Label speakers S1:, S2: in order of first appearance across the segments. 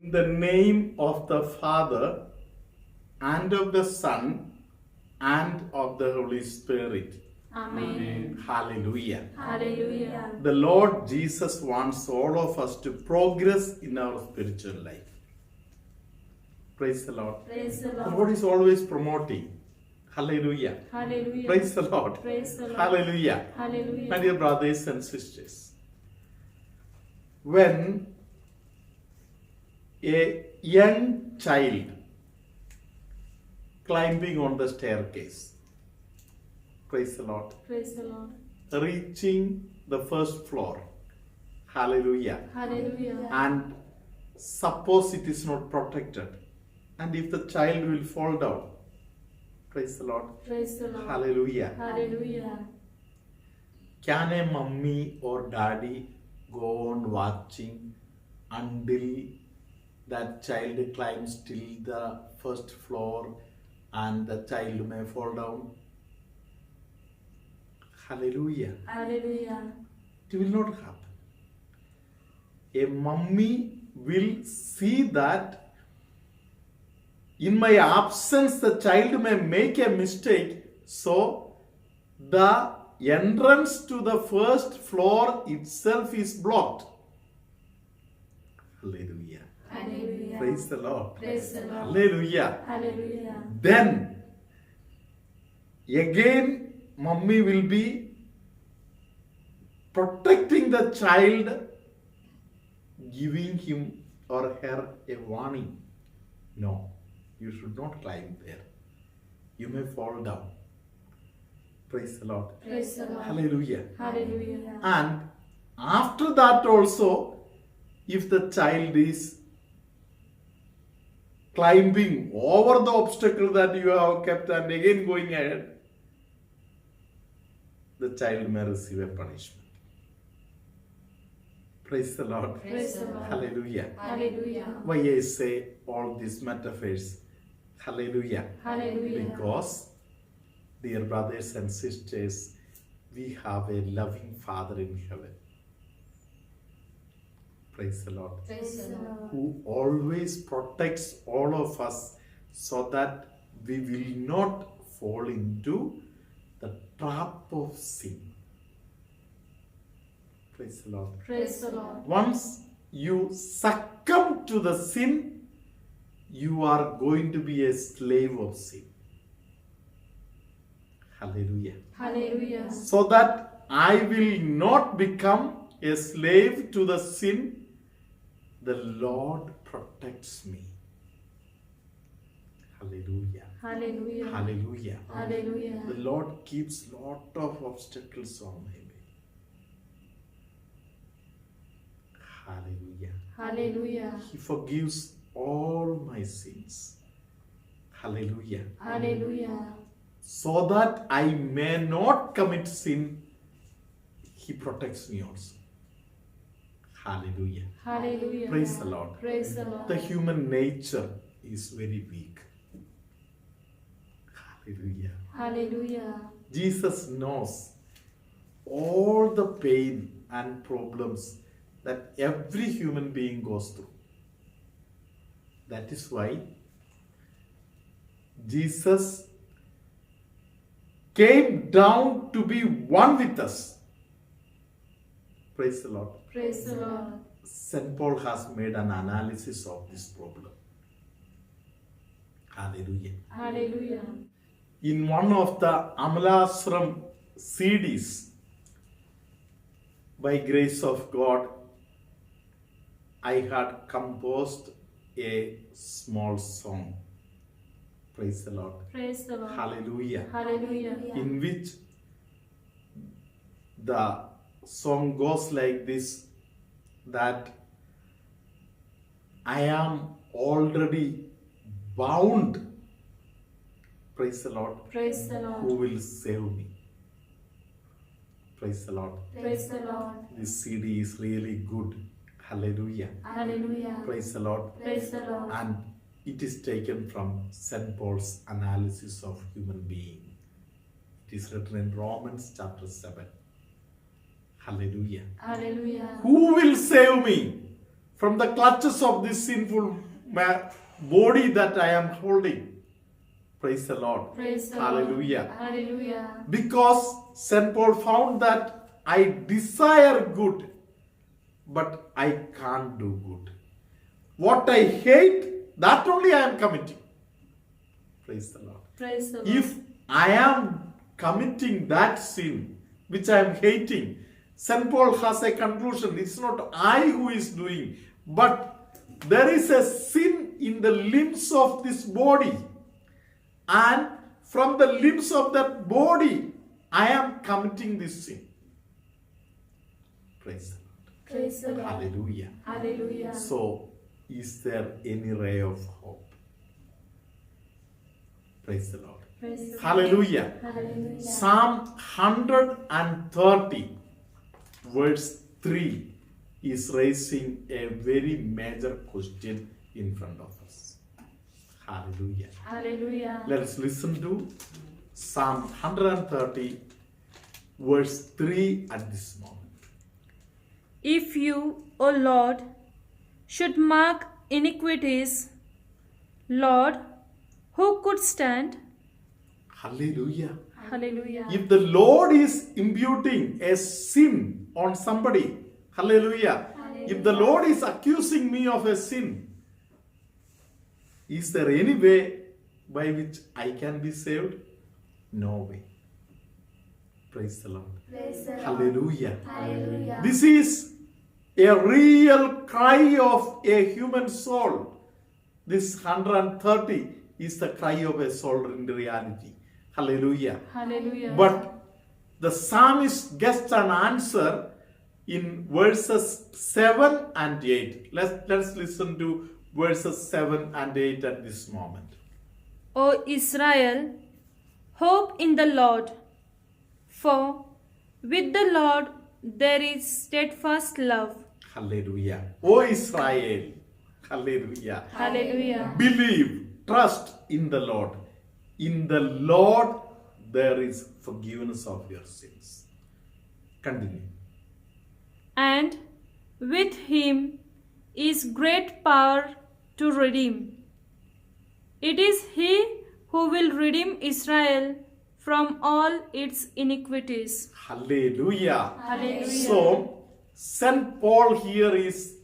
S1: In the name of the Father, and of the Son, and of the Holy Spirit.
S2: Amen.
S1: Hallelujah.
S2: Hallelujah.
S1: The Lord Jesus wants all of us to progress in our spiritual life. Praise the Lord.
S2: Praise the
S1: The
S2: Lord.
S1: Lord is always promoting. Hallelujah.
S2: Hallelujah.
S1: Praise the Lord.
S2: Praise the Lord.
S1: Hallelujah.
S2: Hallelujah.
S1: My dear brothers and sisters, when a young child climbing on the staircase, praise the Lord,
S2: Praise the Lord.
S1: reaching the first floor, hallelujah,
S2: Hallelujah.
S1: and suppose it is not protected, and if the child will fall down, praise the Lord,
S2: Praise the Lord.
S1: hallelujah.
S2: Hallelujah.
S1: Can a mummy or daddy go on watching until that child climbs till the first floor and the child may fall down? Hallelujah.
S2: Hallelujah.
S1: It will not happen. A mummy will see that in my absence the child may make a mistake, so the entrance to the first floor itself is blocked. Hallelujah.
S2: Hallelujah.
S1: Praise the Lord.
S2: Praise the Lord.
S1: Hallelujah.
S2: Hallelujah.
S1: Then again mummy will be protecting the child, giving him or her a warning. No, you should not climb there. You may fall down. Praise the Lord.
S2: Praise the Lord.
S1: Hallelujah.
S2: Hallelujah.
S1: And after that also, if the child is climbing over the obstacle that you have kept and again going ahead, the child may receive a punishment. Praise the Lord.
S2: Praise the Lord.
S1: Hallelujah.
S2: Hallelujah.
S1: Why I say all these metaphors? Hallelujah.
S2: Hallelujah.
S1: Because, dear brothers and sisters, we have a loving Father in heaven. Praise the Lord.
S2: Praise the Lord.
S1: Who always protects all of us so that we will not fall into the trap of sin. Praise the Lord.
S2: Praise the Lord.
S1: Once you succumb to the sin, you are going to be a slave of sin. Hallelujah.
S2: Hallelujah.
S1: So that I will not become a slave to the sin, the Lord protects me. Hallelujah.
S2: Hallelujah.
S1: Hallelujah.
S2: Hallelujah.
S1: The Lord keeps lot of obstacles on my way. Hallelujah.
S2: Hallelujah.
S1: He forgives all my sins. Hallelujah.
S2: Hallelujah.
S1: So that I may not commit sin, He protects me also. Hallelujah.
S2: Hallelujah.
S1: Praise the Lord.
S2: Praise the Lord.
S1: The human nature is very weak. Hallelujah.
S2: Hallelujah.
S1: Jesus knows all the pain and problems that every human being goes through. That is why Jesus came down to be one with us. Praise the Lord.
S2: Praise the Lord.
S1: St. Paul has made an analysis of this problem. Hallelujah.
S2: Hallelujah.
S1: In one of the Amalasram CDs, by grace of God, I had composed a small song. Praise the Lord.
S2: Praise the Lord.
S1: Hallelujah.
S2: Hallelujah.
S1: In which the song goes like this, that I am already bound. Praise the Lord.
S2: Praise the
S1: Who
S2: Lord.
S1: will save me? Praise the Lord.
S2: Praise the Lord.
S1: This CD is really good. Hallelujah.
S2: Hallelujah.
S1: Praise the Lord.
S2: Praise the Lord.
S1: And it is taken from St. Paul's analysis of human being. It is written in Romans chapter 7. Hallelujah.
S2: Hallelujah.
S1: Who will save me from the clutches of this sinful body that I am holding. Praise the Lord.
S2: Praise the
S1: Hallelujah.
S2: Lord. Hallelujah.
S1: Because St. Paul found that I desire good, but I can't do good. What I hate, that only I am committing. Praise the Lord.
S2: Praise the Lord.
S1: If I am committing that sin which I am hating, St. Paul has a conclusion. It's not I who is doing, but there is a sin in the limbs of this body. And from the limbs of that body, I am committing this sin. Praise the Lord.
S2: Praise the Lord.
S1: Hallelujah.
S2: Hallelujah.
S1: So, is there any ray of hope? Praise the Lord.
S2: Praise the Lord.
S1: Hallelujah.
S2: Hallelujah.
S1: Psalm 130, verse 3 is raising a very major question in front of us. Hallelujah.
S2: Hallelujah.
S1: Let us listen to Psalm 130, verse 3 at this moment.
S3: If you, O Lord, should mark iniquities, Lord, who could stand?
S1: Hallelujah.
S3: Hallelujah.
S1: If the Lord is imputing a sin on somebody, hallelujah. If the Lord is accusing me of a sin, is there any way by which I can be saved? No way. Praise the Lord.
S2: Praise the Lord.
S1: Hallelujah.
S2: Hallelujah.
S1: This is a real cry of a human soul. This 130 is the cry of a soul in reality. Hallelujah.
S3: Hallelujah.
S1: But the psalmist gets an answer in verses 7 and 8. Let's listen to verses 7 and 8 at this moment.
S3: O Israel, hope in the Lord, for with the Lord there is steadfast love.
S1: Hallelujah. O Israel, hallelujah.
S3: Hallelujah.
S1: Believe, trust in the Lord. In the Lord there is forgiveness of your sins. Continue.
S3: And with him is great power to redeem. It is he who will redeem Israel from all its iniquities.
S1: Hallelujah.
S3: Hallelujah.
S1: So, St. Paul here is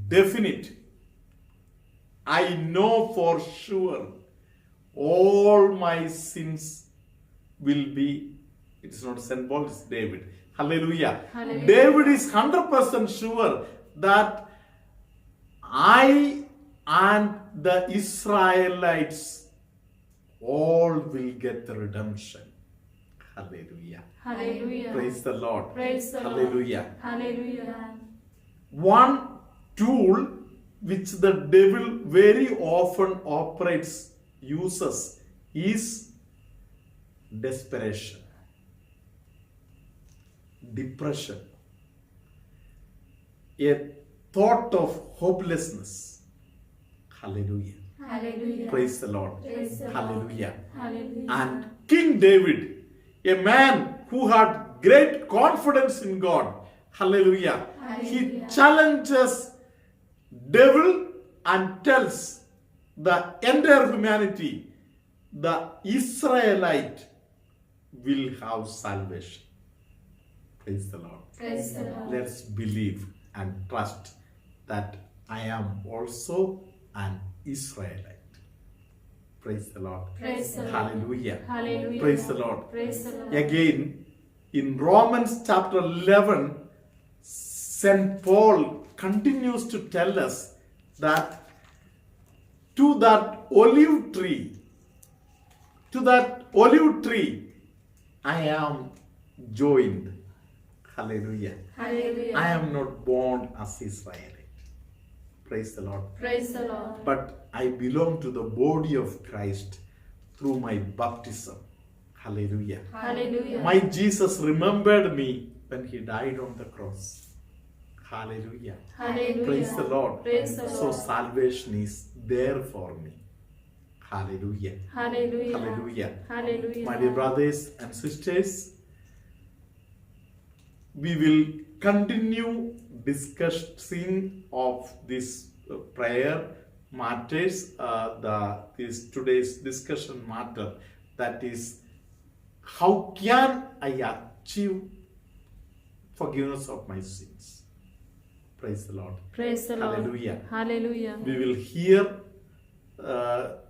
S1: definite. I know for sure all my sins will be, it is not St. Paul, it's David. Hallelujah.
S3: Hallelujah.
S1: David is 100% sure that I and the Israelites all will get the redemption. Hallelujah.
S3: Hallelujah.
S1: Praise the Lord.
S3: Praise the Lord.
S1: Hallelujah.
S3: Hallelujah.
S1: One tool which the devil very often uses is desperation, depression, a thought of hopelessness. Hallelujah.
S2: Hallelujah.
S1: Praise the Lord.
S2: Praise the Lord.
S1: Hallelujah.
S2: Hallelujah.
S1: And King David, a man who had great confidence in God, hallelujah, he
S2: Hallelujah.
S1: challenges devil and tells the entire humanity, the Israelite will have salvation. Praise the Lord.
S2: Praise the Lord.
S1: Let's believe and trust that I am also an Israelite. Praise the Lord.
S2: Praise the Lord.
S1: Hallelujah.
S3: Hallelujah.
S1: Praise the Lord.
S2: Praise the Lord.
S1: Again, in Romans chapter 11, St. Paul continues to tell us that to that olive tree, I am joined. Hallelujah.
S2: Hallelujah.
S1: I am not born as Israelite. Praise the Lord.
S2: Praise the Lord.
S1: But I belong to the body of Christ through my baptism. Hallelujah.
S2: Hallelujah.
S1: My Jesus remembered me when he died on the cross. Hallelujah.
S2: Hallelujah.
S1: Praise the Lord.
S2: Praise the
S1: So
S2: Lord.
S1: salvation is there for me. Hallelujah.
S2: Hallelujah.
S1: Hallelujah.
S2: Hallelujah.
S1: My dear brothers and sisters, we will continue discussing of this prayer matters, this today's discussion matter, that is, how can I achieve forgiveness of my sins? Praise the Lord.
S2: Praise the Lord.
S1: Hallelujah.
S2: Hallelujah.
S1: We will hear,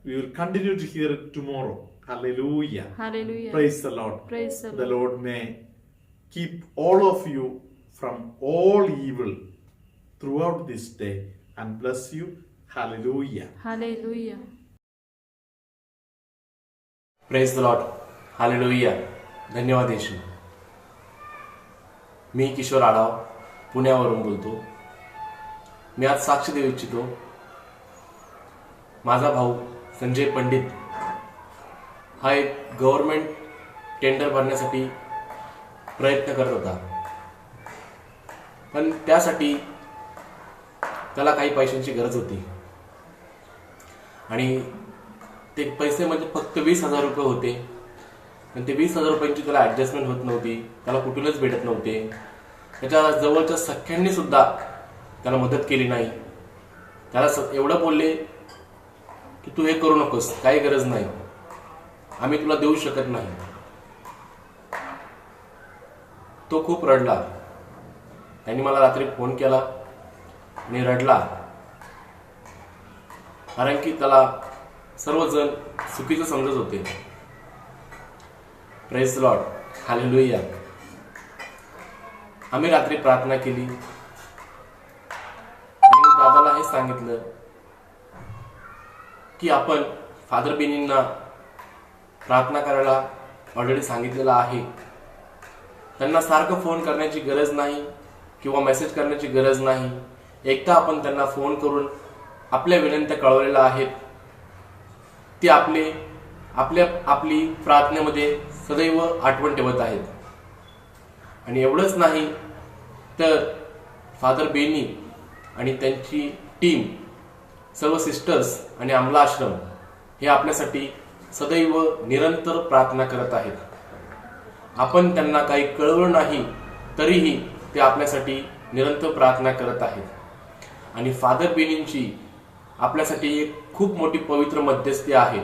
S1: we will continue to hear it tomorrow. Hallelujah.
S2: Hallelujah.
S1: Praise the Lord.
S2: Praise the
S1: The
S2: Lord.
S1: Lord may keep all of you from all evil throughout this day and bless you. Hallelujah.
S2: Hallelujah.
S4: Praise the Lord. Hallelujah. धन्यवाद येशू. मी किशोर आढाव पुण्यावरून बोलतो. मी आज साक्ष देऊ इच्छितो. माझा भाऊ संजय पंडित हा एक गव्हर्नमेंट टेंडर भरण्यासाठी प्रयत्न करत होता, पण त्यासाठी त्याला काही पैशांची गरज होती आणि ते पैसे म्हणजे फक्त 20,000 रुपये होते. पण ते 20,000 रुपयांची त्याला ॲडजस्टमेंट होत नव्हती, त्याला कुठूनच भेटत नव्हते. त्याच्या जवळच्या सख्यांनी सुद्धा त्याला मदत केली नाही. त्याला एवढं बोलले की तू हे करू नकोस, काही गरज नाही, आम्ही तुला देऊ शकत नाही. तो खूप रडला. त्यांनी मला रात्री फोन केला आणि रडला, कारण की त्याला सर्वजण चुकीचं समजत होते. Praise the Lord. हालेलुया. आम्ही रात्री प्रार्थना केली आणि दादाला हे सांगितलं की आपण फादर बेनींना प्रार्थना करायला ऑलरेडी सांगितलेलं आहे. त्यांना सारखं फोन करण्याची गरज नाही किंवा मेसेज करण्याची गरज नाही. एकदा आपण त्यांना फोन करून आपल्या विनंत्या कळवलेल्या आहेत. ती आपली प्रार्थनेमध्ये सदैव आठवण ठेवत आहेत. आणि एवढंच नाही तर फादर बेनी आणि त्यांची टीम, सर्व सिस्टर्स आणि अमला आश्रम हे आपल्यासाठी सदैव निरंतर प्रार्थना करत आहेत. आपण त्यांना काही कळवलं नाही तरीही ते आपल्यासाठी निरंतर प्रार्थना करत आहेत. आणि फादर बेनींची आपल्यासाठी एक खूप मोठी पवित्र मध्यस्थी आहे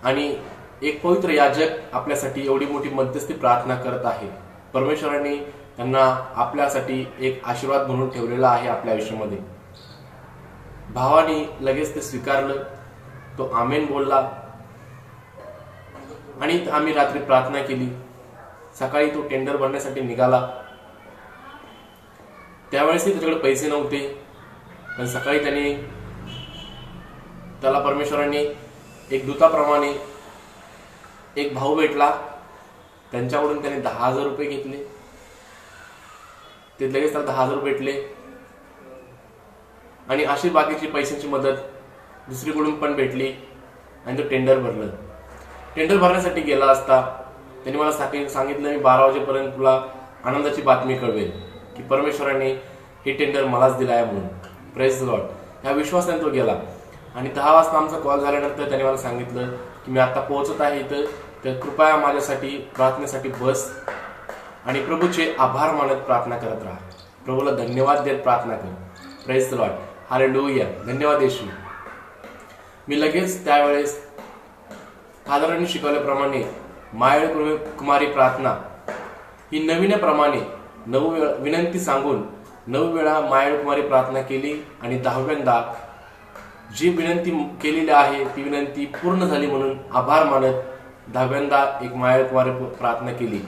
S4: आणि एक पवित्र याजक आपल्यासाठी एवढी मोठी मध्यस्थी प्रार्थना करत आहे. परमेश्वराने त्यांना आपल्यासाठी एक आशीर्वाद म्हणून ठेवलेला आहे आपल्या आयुष्यामध्ये. भावाने लगेच ते स्वीकारलं. तो आमेन बोलला आणि आम्ही रात्री प्रार्थना केली. सकाळी तो टेंडर भरण्यासाठी निघाला. त्यावेळेस त्याच्याकडे पैसे नव्हते, पण सकाळी त्याला परमेश्वराने एक दूताप्रमाणे एक भाऊ भेटला. त्यांच्याकडून त्याने 10,000 रुपये घेतले. ते लगेच त्याला 10,000 रुपये भेटले आणि अशी बाकीची पैशांची मदत दुसरीकडून पण भेटली आणि तो टेंडर भरलं. टेंडर भरण्यासाठी गेला असता त्यांनी मला सांगितलं मी 12 वाजेपर्यंत तुला आनंदाची बातमी कळवेल की परमेश्वराने हे टेंडर मलाच दिलं आहे म्हणून. Praise the Lord. ह्या विश्वासाने तो गेला आणि 10 वाजता आमचा कॉल झाल्यानंतर त्याने मला सांगितलं की मी आता पोहोचत आहे इथं, तर कृपया माझ्यासाठी प्रार्थनेसाठी बस आणि प्रभूचे आभार मानत प्रार्थना करत राहा. प्रभूला धन्यवाद देत प्रार्थना कर. Praise the Lord. हालेलुया. धन्यवाद येशू. मी लगेच त्यावेळेस फादरांनी शिकवल्याप्रमाणे मायळ कुमारी प्रार्थना ही नवीनप्रमाणे 9 विनंती सांगून 9 वेळा मायळ कुमारी प्रार्थना केली आणि 10व्यांदा जी विनंती केलेली आहे ती विनंती पूर्ण झाली म्हणून आभार मानत 10व्यांदा एक मायळ कुमारी प्रार्थना केली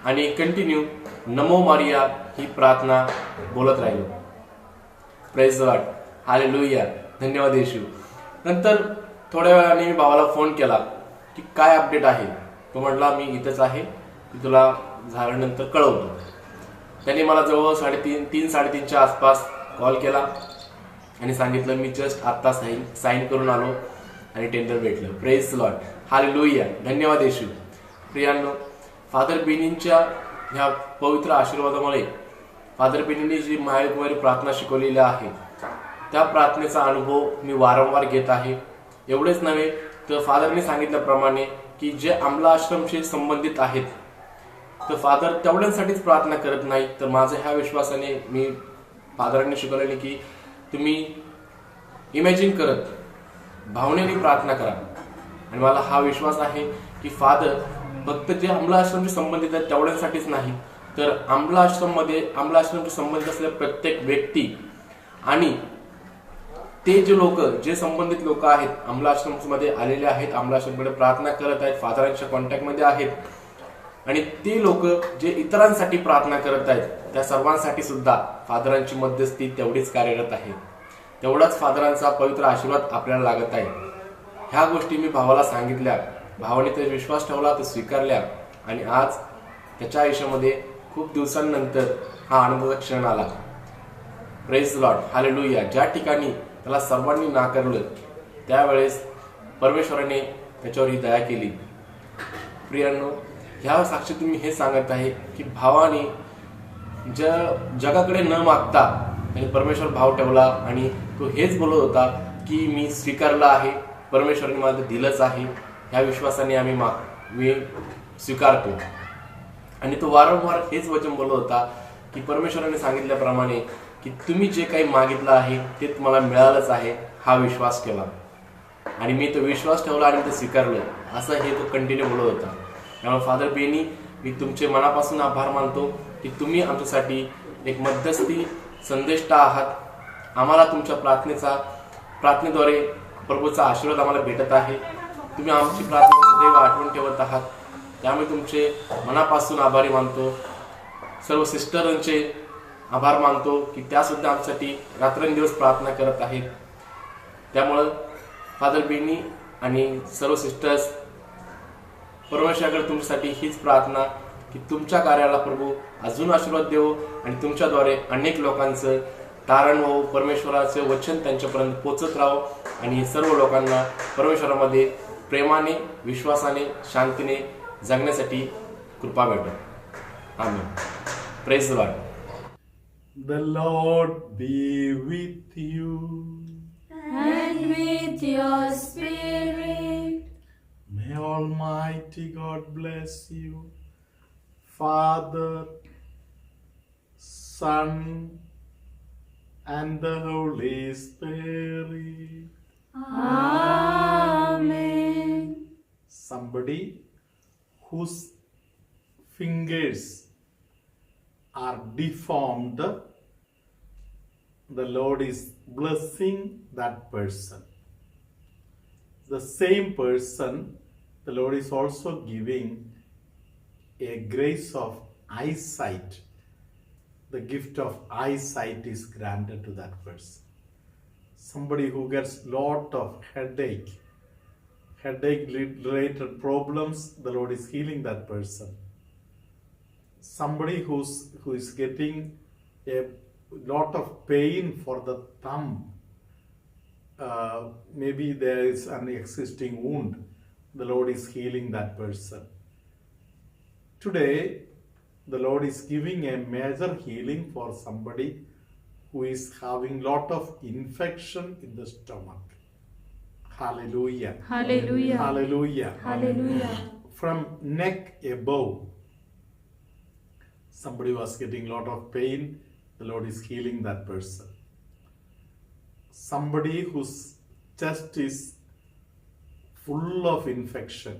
S4: आणि कंटिन्यू नमो मारिया ही प्रार्थना बोलत राहिलो. Praise the Lord. हालेलुया. धन्यवाद येशू. नंतर थोड्या वेळाने मी भावाला फोन केला की काय अपडेट आहे. तो म्हटला मी इथंच आहे, की तुला झाल्यानंतर कळवतो. त्याने मला जवळ 3:30च्या आसपास कॉल केला आणि सांगितलं मी जस्ट आत्ता साईन करून आलो आणि टेंडर भेटलं. Praise the Lord. हालेलुया. धन्यवाद येशू. प्रियांनो, फादर बेनींच्या ह्या पवित्र आशीर्वादामुळे फादर बेनींनी जी मायळ कुमारी प्रार्थना शिकवलेली आहे त्या प्रार्थनेचा अनुभव मी वारंवार घेत आहे. एवढेच नव्हे तर फादरने सांगितल्याप्रमाणे की जे अमला आश्रमशी संबंधित आहेत तर फादर तेवढ्यांसाठीच प्रार्थना करत नाही, तर माझ्या ह्या विश्वासाने मी फादरांनी शिकवलेले की तुम्ही इमॅजिन करत भावनेने प्रार्थना करा. आणि मला हा विश्वास आहे की फादर फक्त जे अमला आश्रमशी संबंधित आहेत तेवढ्यांसाठीच नाही, तर अमला आश्रमशी संबंधित असलेल्या प्रत्येक व्यक्ती आणि ते जे संबंधित लोक आहेत, अमला आश्रममध्ये आलेले आहेत, अमला आश्रमकडे प्रार्थना करत आहेत, फादरांच्या कॉन्टॅक्टमध्ये आहेत, आणि ते लोक जे इतरांसाठी प्रार्थना करत आहेत, त्या सर्वांसाठी सुद्धा फादरांची मध्यस्थी तेवढीच कार्यरत आहे. तेवढाच फादरांचा पवित्र आशीर्वाद आपल्याला लागत आहे. ह्या गोष्टी मी भावाला सांगितल्या, भावाने त्याचा विश्वास ठेवला, तो स्वीकारल्या, आणि आज त्याच्या आयुष्यामध्ये खूप दिवसांनंतर हा आनंदाचा क्षण आला. Praise Lord, hallelujah. ज्या ठिकाणी त्याला सर्वांनी नाकारलं, त्यावेळेस परमेश्वराने त्याच्यावर ही दया केली. प्रियांनो, ह्या साक्षीतून मी हे सांगत आहे की भावाने जगाकडे न मागता आणि परमेश्वर भाव ठेवला, आणि तो हेच बोलत होता की मी स्वीकारलं आहे, परमेश्वराने मला दिलंच आहे, ह्या विश्वासाने मी स्वीकारतो. आणि तो वारंवार हेच वचन बोलत होता की परमेश्वराने सांगितल्याप्रमाणे की तुम्ही जे काही मागितलं आहे ते तुम्हाला मिळालंच आहे, हा विश्वास ठेवा. आणि मी तो विश्वास ठेवला आणि ते स्वीकारलं, असं हे तो कंटिन्यू बोलत होता. त्यामुळे फादर बेनी, मी तुमचे मनापासून आभार मानतो की तुम्ही आमच्यासाठी एक मध्यस्थी संदेष्टा आहात. आम्हाला तुमच्या प्रार्थनेद्वारे प्रभूचा आशीर्वाद आम्हाला भेटत आहे. तुम्ही आमची प्रार्थना सदैव आठवण ठेवत आहात, त्यामुळे तुमचे मनापासून आभारी मानतो. सर्व सिस्टरांचे आभार मानतो की त्या सुद्धा आमच्यासाठी रात्रंदिवस प्रार्थना करत आहेत. त्यामुळं फादर बेनी आणि सर्व सिस्टर्स, परमेश्वराकडे तुमच्यासाठी हीच प्रार्थना की तुमच्या कार्याला प्रभू अजून आशीर्वाद देवो आणि तुमच्याद्वारे अनेक लोकांचं तारण हो, परमेश्वराचे वचन त्यांच्यापर्यंत पोचत राहो आणि सर्व लोकांना परमेश्वरामध्ये प्रेमाने, विश्वासाने, शांतीने जगण्यासाठी कृपा भेटो. Amen. Praise the Lord.
S1: The Lord be with you.
S2: And with your spirit.
S1: May Almighty God bless you, Father, Son, and the Holy Spirit.
S2: Amen.
S1: Somebody whose fingers are deformed, the Lord is blessing that person. The same person, the Lord is also giving a grace of eyesight. The gift of eyesight is granted to that person. Somebody who gets lot of headache related problems, the Lord is healing that person. Somebody who is getting a lot of pain for the thumb, maybe there is an existing wound, the Lord is healing that person. Today, the Lord is giving a major healing for somebody who is having lot of infection in the stomach. Hallelujah.
S2: Hallelujah.
S1: Hallelujah.
S2: Hallelujah.
S1: From neck above, somebody was getting lot of pain, the Lord is healing that person. Somebody whose chest is full of infection,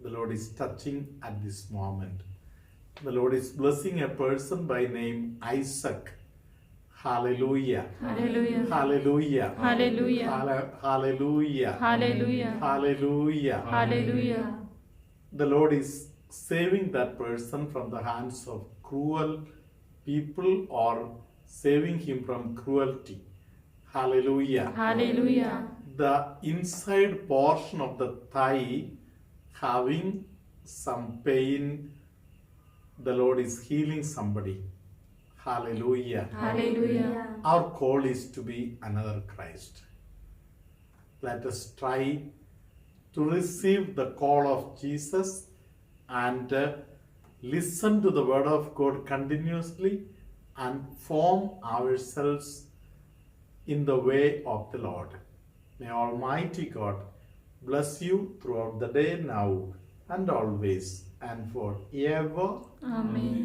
S1: the Lord is touching at this moment. The Lord is blessing a person by name Isaac. Hallelujah.
S2: Hallelujah.
S1: Hallelujah.
S2: Hallelujah.
S1: Hallelujah.
S2: Hallelujah.
S1: Hallelujah.
S2: Hallelujah.
S1: The Lord is saving that person from the hands of cruel people or saving him from cruelty. Hallelujah.
S2: Hallelujah.
S1: The inside portion of the thigh having some pain, the Lord is healing somebody. Hallelujah.
S2: Hallelujah.
S1: Our call is to be another Christ. Let us try to receive the call of Jesus and listen to the word of God continuously and form ourselves in the way of the Lord. May Almighty God bless you throughout the day now and always. and forever.
S2: Amen.